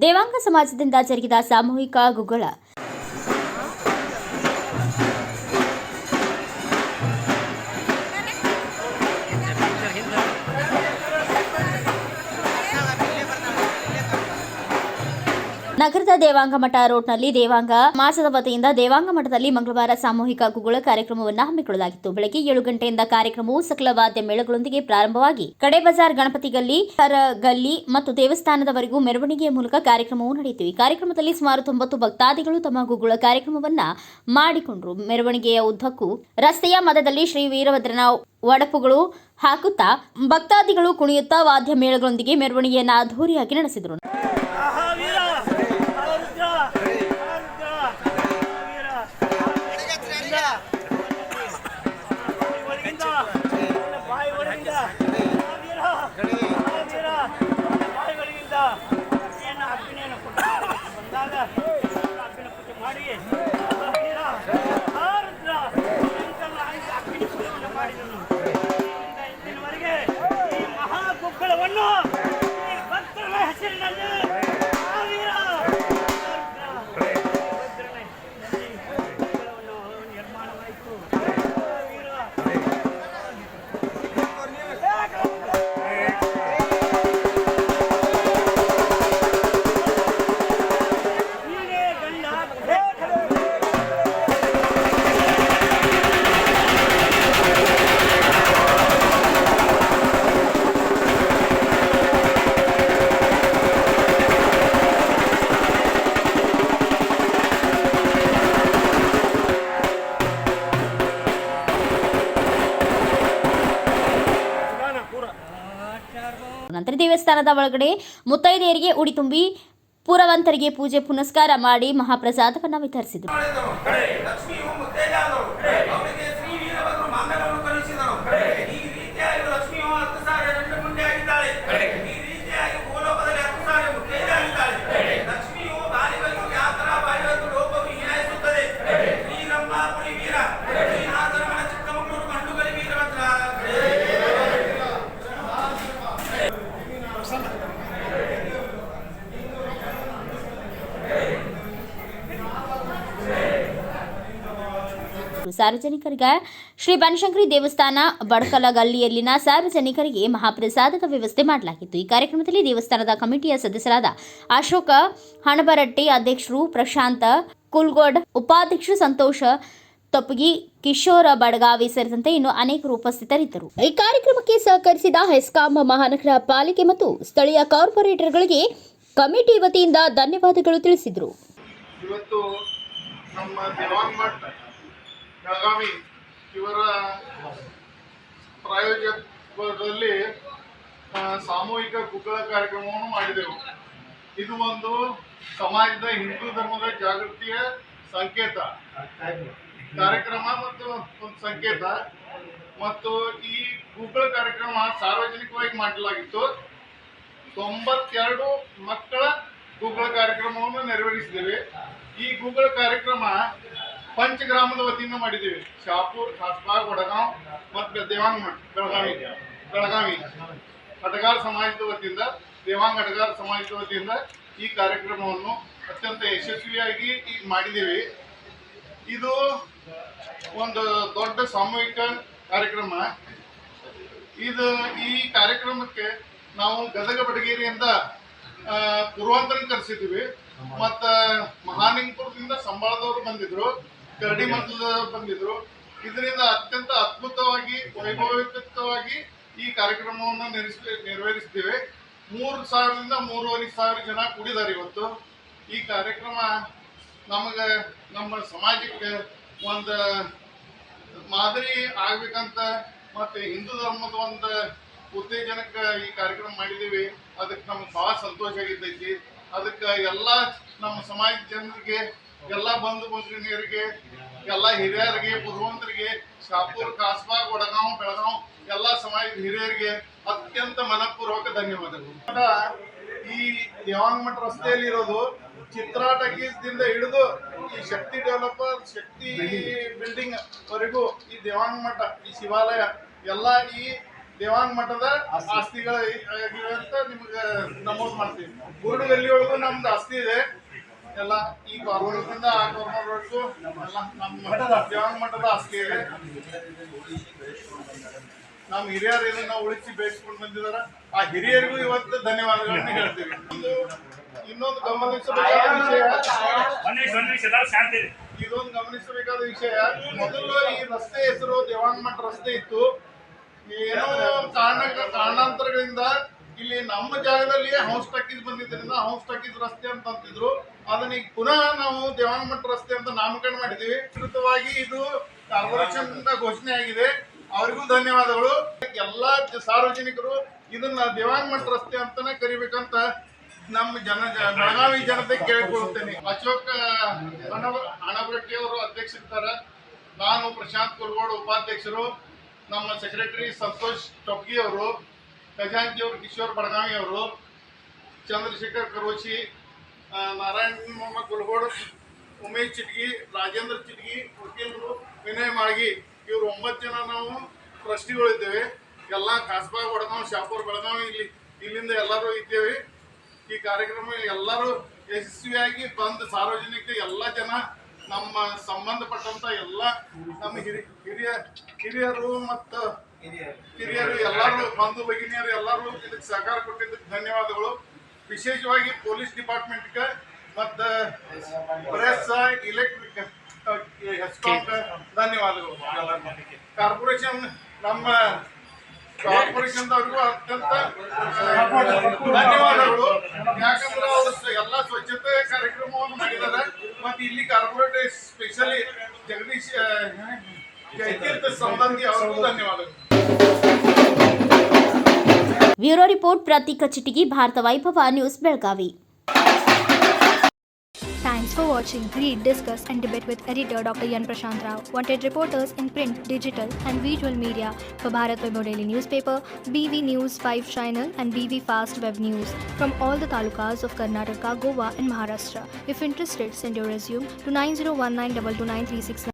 ದೇವಾಂಗ ಸಮಾಜದಿಂದ ಜರುಗಿದ ಸಾಮೂಹಿಕ ಗುಗ್ಗಳ ನಗರದ ದೇವಾಂಗ ಮಠ ರೋಡ್ನಲ್ಲಿ ದೇವಾಂಗ ಮಾಸದ ವತಿಯಿಂದ ದೇವಾಂಗ ಮಠದಲ್ಲಿ ಮಂಗಳವಾರ ಸಾಮೂಹಿಕ ಗುಗ್ಗಳ ಕಾರ್ಯಕ್ರಮವನ್ನು ಹಮ್ಮಿಕೊಳ್ಳಲಾಗಿತ್ತು. ಬೆಳಗ್ಗೆ 7 ಗಂಟೆಯಿಂದ ಕಾರ್ಯಕ್ರಮವು ಸಕಲ ವಾದ್ಯ ಮೇಳಗಳೊಂದಿಗೆ ಪ್ರಾರಂಭವಾಗಿ ಕಡೆ ಬಜಾರ್ ಗಣಪತಿ ಗಲ್ಲಿ, ಗಲ್ಲಿ ಮತ್ತು ದೇವಸ್ಥಾನದವರೆಗೂ ಮೆರವಣಿಗೆಯ ಮೂಲಕ ಕಾರ್ಯಕ್ರಮವು ನಡೆಯಿತು. ಈ ಕಾರ್ಯಕ್ರಮದಲ್ಲಿ ಸುಮಾರು 90 ಭಕ್ತಾದಿಗಳು ತಮ್ಮ ಗುಗ್ಗಳ ಕಾರ್ಯಕ್ರಮವನ್ನ ಮಾಡಿಕೊಂಡರು. ಮೆರವಣಿಗೆಯ ಉದ್ದಕ್ಕೂ ರಸ್ತೆಯ ಮಧ್ಯದಲ್ಲಿ ಶ್ರೀ ವೀರಭದ್ರನ ಒಡಪುಗಳು ಹಾಕುತ್ತಾ ಭಕ್ತಾದಿಗಳು ಕುಣಿಯುತ್ತಾ ವಾದ್ಯ ಮೇಳಗಳೊಂದಿಗೆ ಮೆರವಣಿಗೆಯನ್ನು ಅದ್ಧೂರಿಯಾಗಿ ನಡೆಸಿದರು. ನಂತರ ದೇವಸ್ಥಾನದ ಒಳಗಡೆ ಮುತ್ತೈದೆಯರಿಗೆ ಉಡಿ ತುಂಬಿ ಪುರವಂತರಿಗೆ ಪೂಜೆ ಪುನಸ್ಕಾರ ಮಾಡಿ ಮಹಾಪ್ರಸಾದವನ್ನು ವಿತರಿಸಿದರು. ಸಾರ್ವಜನಿಕರಿಗೆ ಶ್ರೀ ಬನಶಂಕರಿ ದೇವಸ್ಥಾನ ಬಡಕಲಗಲ್ಲಿಯಲ್ಲಿನ ಸಾರ್ವಜನಿಕರಿಗೆ ಮಹಾಪ್ರಸಾದದ ವ್ಯವಸ್ಥೆ ಮಾಡಲಾಗಿತ್ತು. ಈ ಕಾರ್ಯಕ್ರಮದಲ್ಲಿ ದೇವಸ್ಥಾನದ ಕಮಿಟಿಯ ಸದಸ್ಯರಾದ ಅಶೋಕ ಹಣಬರಟ್ಟಿ, ಅಧ್ಯಕ್ಷರು ಪ್ರಶಾಂತ ಕುಲ್ಗೋಡ್, ಉಪಾಧ್ಯಕ್ಷರು ಸಂತೋಷ ತೊಪ್ಪಗಿ, ಕಿಶೋರ ಬಡಗಾವಿ ಸೇರಿದಂತೆ ಇನ್ನು ಅನೇಕರು ಉಪಸ್ಥಿತರಿದ್ದರು. ಈ ಕಾರ್ಯಕ್ರಮಕ್ಕೆ ಸಹಕರಿಸಿದ ಹೆಸ್ಕಾಂ ಮಹಾನಗರ ಪಾಲಿಕೆ ಮತ್ತು ಸ್ಥಳೀಯ ಕಾರ್ಪೊರೇಟರ್ಗಳಿಗೆ ಕಮಿಟಿ ವತಿಯಿಂದ ಧನ್ಯವಾದಗಳು ತಿಳಿಸಿದರು. ಇವತ್ತು ನಮ್ಮ ದೇವಾಂಗ ಮಠ ಬೆಳಗಾವಿ ಇವರ ಪ್ರಾಯೋಜಕತ್ವದಲ್ಲಿ ಸಾಮೂಹಿಕ ಗುಗ್ಗಳ ಕಾರ್ಯಕ್ರಮವನ್ನು ಮಾಡಿದೆವು. ಇದು ಒಂದು ಸಮಾಜದ ಹಿಂದೂ ಧರ್ಮದ ಜಾಗೃತಿಯ ಸಂಕೇತ ಕಾರ್ಯಕ್ರಮ ಮತ್ತು ಒಂದು ಸಂಕೇತ. ಮತ್ತು ಈ ಗುಗ್ಗಳ ಕಾರ್ಯಕ್ರಮ ಸಾರ್ವಜನಿಕವಾಗಿ ಮಾಡಲಾಗಿತ್ತು. 92 ಮಕ್ಕಳ ಗುಗ್ಗಳ ಕಾರ್ಯಕ್ರಮವನ್ನು ನೆರವೇರಿಸಿದ್ದೇವೆ. ಈ ಗುಗ್ಗಳ ಕಾರ್ಯಕ್ರಮ ಪಂಚಗ್ರಾಮದ ವತಿಯಿಂದ ಮಾಡಿದ್ದೇವೆ. ಶಾಪುರ್, ಖಾಸ್ಬಾಗ್, ವಡಗಾಂವ್ ಮತ್ತು ದೇವಾಂಗ ಮಠ ಬೆಳಗಾವಿ ಹಟಗಾರ ಸಮಾಜದ ವತಿಯಿಂದ, ದೇವಾಂಗ ಹಟಗಾರ ಸಮಾಜದ ವತಿಯಿಂದ ಈ ಕಾರ್ಯಕ್ರಮವನ್ನು ಅತ್ಯಂತ ಯಶಸ್ವಿಯಾಗಿ ಮಾಡಿದ್ದೇವೆ. ಇದು ಒಂದು ದೊಡ್ಡ ಸಾಮೂಹಿಕ ಕಾರ್ಯಕ್ರಮ. ಈ ಕಾರ್ಯಕ್ರಮಕ್ಕೆ ನಾವು ಗದಗ ಬಡಗೇರಿಯಿಂದ ಪುರವಂತರನ್ನು ಕರೆಸಿದ್ದೀವಿ. ಮತ್ತು ಮಹಾಲಿಂಗಪುರದಿಂದ ಸಂಬಳದವರು ಬಂದಿದ್ರು, ಕರಡಿಮಠದ ಬಂದಿದ್ರು. ಇದರಿಂದ ಅತ್ಯಂತ ಅದ್ಭುತವಾಗಿ ವೈಭವಯುತವಾಗಿ ಈ ಕಾರ್ಯಕ್ರಮವನ್ನು ನೆರವೇರಿಸಿದ್ದೇವೆ. 3,000ರಿಂದ 3,500 ಜನ ಕೂಡಿದ್ದಾರೆ ಇವತ್ತು. ಈ ಕಾರ್ಯಕ್ರಮ ನಮ್ಮ ಸಮಾಜಕ್ಕೆ ಒಂದು ಮಾದರಿ ಆಗ್ಬೇಕಂತ ಮತ್ತು ಹಿಂದೂ ಧರ್ಮದ ಒಂದು ಉತ್ತೇಜನಕ್ಕೆ ಈ ಕಾರ್ಯಕ್ರಮ ಮಾಡಿದ್ದೀವಿ. ಅದಕ್ಕೆ ನಮ್ಗೆ ಭಾಳ ಸಂತೋಷ ಆಗಿದ್ದೈತಿ. ಅದಕ್ಕೆ ಎಲ್ಲ ನಮ್ಮ ಸಮಾಜದ ಜನರಿಗೆ, ಎಲ್ಲ ಬಂಧು ಬಳಗರಿಗೆ, ಎಲ್ಲ ಹಿರಿಯರಿಗೆ, ಬುದ್ಧಿವಂತರಿಗೆ, ಶಾಪುರ್, ಖಾಸ್ಬಾಗ್, ವಡಗಾಂವ್, ಬೆಳಗಾವ್ ಎಲ್ಲ ಸಮಾಜದ ಹಿರಿಯರಿಗೆ ಅತ್ಯಂತ ಮನಪೂರ್ವಕ ಧನ್ಯವಾದಗಳು. ಈ ದೇವಾಂಗ ಮಠ ರಸ್ತೆಯಲ್ಲಿ ಇರೋದು ಚಿತ್ರಾ ಟಾಕೀಸ್ದಿಂದ ಹಿಡಿದು ಈ ಶಕ್ತಿ ಡೆವಲಪರ್, ಶಕ್ತಿ ಬಿಲ್ಡಿಂಗ್ ವರೆಗೂ ಈ ದೇವಾಂಗ ಮಠ, ಈ ಶಿವಾಲಯ ಎಲ್ಲ ಈ ದೇವಾಂಗ ಮಠದ ಆಸ್ತಿಗಳ ಆಗಿವೆ ಅಂತ ನಿಮ್ಗೆ ನಮೂದು ಮಾಡ್ತೀವಿ. ಗುರುಡಗಲ್ಲಿಯೊಳಗೂ ನಮ್ದು ಆಸ್ತಿ ಇದೆ ಎಲ್ಲ. ಈ ಕಾರ್ನರ್ನಿಂದ ಆ ಕಾರ್ನರ್ವರೆಗೂ ಎಲ್ಲ ನಮ್ಮ ದೇವಾಂಗ ಮಠದ ಆಸ್ತಿ ಇದೆ. ನಮ್ಮ ಹಿರಿಯರು ಇದನ್ನ ಉಳಿಸಿ ಬೇಯಿಸ್ಕೊಂಡು ಬಂದಿದಾರ. ಆ ಹಿರಿಯರಿಗೂ ಇವತ್ತು ಧನ್ಯವಾದಗಳನ್ನ ಹೇಳ್ತೀವಿ. ಇನ್ನೊಂದು ಗಮನಿಸಬೇಕಾದ ವಿಷಯ, ಇದೊಂದು ಗಮನಿಸಬೇಕಾದ ವಿಷಯ, ಮೊದಲು ಈ ರಸ್ತೆ ಹೆಸರು ದೇವಾಂಗ ಮಠ ರಸ್ತೆ ಇತ್ತು. ಏನೋ ಕಾರಣಾಂತರಗಳಿಂದ ಇಲ್ಲಿ ನಮ್ಮ ಜಾಗದಲ್ಲಿ ಹೌಸ್ ಟಾಕೀಸ್ ಬಂದಿದ್ದರಿಂದ ಹೌಸ್ ಟಾಕೀಸ್ ರಸ್ತೆ ಅಂತ ಅಂತಿದ್ರು. ಅದನ್ನ ಈಗ ಪುನಃ ನಾವು ದೇವಾಂಗ ಮಠ ರಸ್ತೆ ಅಂತ ನಾಮಕರಣ ಮಾಡಿದೀವಿ. ವಿಸ್ತೃತವಾಗಿ ಇದು ಕಾರ್ಪೊರೇಷನ್ ಘೋಷಣೆ ಆಗಿದೆ. ಅವರಿಗೂ ಧನ್ಯವಾದಗಳು. ಎಲ್ಲಾ ಸಾರ್ವಜನಿಕರು ಇದನ್ನ ದೇವಾಂಗ ಮಠ ರಸ್ತೆ ಅಂತಾನೆ ಕರಿಬೇಕಂತ ನಮ್ಮ ಬೆಳಗಾವಿ ಜನತೆ ಕೇಳಿಕೊಳ್ಳುತ್ತೇನೆ. ಅಶೋಕ್ ಹಣಬರಟ್ಟಿ ಅವರು ಅಧ್ಯಕ್ಷರಿದ್ದಾರೆ. ನಾನು ಪ್ರಶಾಂತ್ ಕುಲ್ಗೋಡ್ ಉಪಾಧ್ಯಕ್ಷರು. ನಮ್ಮ ಸೆಕ್ರೆಟರಿ ಸಂತೋಷ್ ಟೊಪ್ಗಿ ಅವರು, ಖಜಾಂಚಿ ಅವರು ಕಿಶೋರ್ ಬಡಗಾವಿ ಅವರು, ಚಂದ್ರಶೇಖರ್ ಕರೋಶಿ, ನಾರಾಯಣ ಕುಲ್ಗೋಡ್, ಉಮೇಶ್ ಚಿಟ್ಗಿ, ರಾಜೇಂದ್ರ ಚಿಟ್ಗಿ, ವಕೀಲರು ವಿನಯ್ ಮಾಳ್ಗಿ, ಇವರು 9 ಜನ ನಾವು ಟ್ರಸ್ಟಿಗಳಿದ್ದೇವೆ. ಎಲ್ಲ ಕಾಸ್ಬಾ, ವಡಗಾಂವ್, ಶಾಪುರ್, ಬೆಳಗಾವಿ ಇಲ್ಲಿಂದ ಎಲ್ಲರೂ ಇದ್ದೇವೆ. ಈ ಕಾರ್ಯಕ್ರಮ ಎಲ್ಲರೂ ಯಶಸ್ವಿಯಾಗಿ ಬಂದು ಸಾರ್ವಜನಿಕ ಎಲ್ಲ ಜನ ನಮ್ಮ ಸಂಬಂಧಪಟ್ಟಂತ ಎಲ್ಲ ನಮ್ಮ ಹಿರಿಯರು ಮತ್ತು ಹಿರಿಯರು ಎಲ್ಲರೂ ಬಂಧು ಭಗಿನಿಯರು ಎಲ್ಲರೂ ಇದಕ್ಕೆ ಸಹಕಾರ ಕೊಟ್ಟಿದ್ದಕ್ಕೆ ಧನ್ಯವಾದಗಳು. ವಿಶೇಷವಾಗಿ ಪೊಲೀಸ್ ಡಿಪಾರ್ಟ್ಮೆಂಟ್ಗೆ ಮತ್ತು ಪ್ರೆಸ್, ಇಲೆಕ್ಟ್ರಿಕ್, ಹೆಸ್ಕಾಂಗೆ ಧನ್ಯವಾದಗಳು. ಕಾರ್ಪೊರೇಷನ್ ನಮ್ಮ ಕಾರ್ಪೊರೇಷನ್ದವ್ರಿಗೂ ಅತ್ಯಂತ ಧನ್ಯವಾದಗಳು. ಯಾಕಂದ್ರೆ ಅವರು ಎಲ್ಲ ಸ್ವಚ್ಛತೆ ಕಾರ್ಯಕ್ರಮವನ್ನು ಮಾಡಿದ್ದಾರೆ. ಮತ್ತು ಇಲ್ಲಿ ಕಾರ್ಪೊರೇಟರ್ ಸ್ಪೆಷಲಿ ಜಗದೀಶ್ ಜಯತೀರ್ಥ ಸಂಬಂಧಿ ಅವರಿಗೂ ಧನ್ಯವಾದಗಳು. ಬ್ಯೂರೋ ರಿಪೋರ್ಟ್ ಪ್ರತೀಕ ಚಿಟಿಗಿ, ಭಾರತ ವೈಭವ news, Belagavi. Thanks for watching. Read, discuss and debate with editor Dr. Yan Prashant Rao. Wanted reporters in print, digital and visual media for Bharat Vaibhav Daily Newspaper, BV News 5 Channel and BV Fast Web News from all the talukas of Karnataka, Goa and Maharashtra. If interested, send your resume to 9019229369.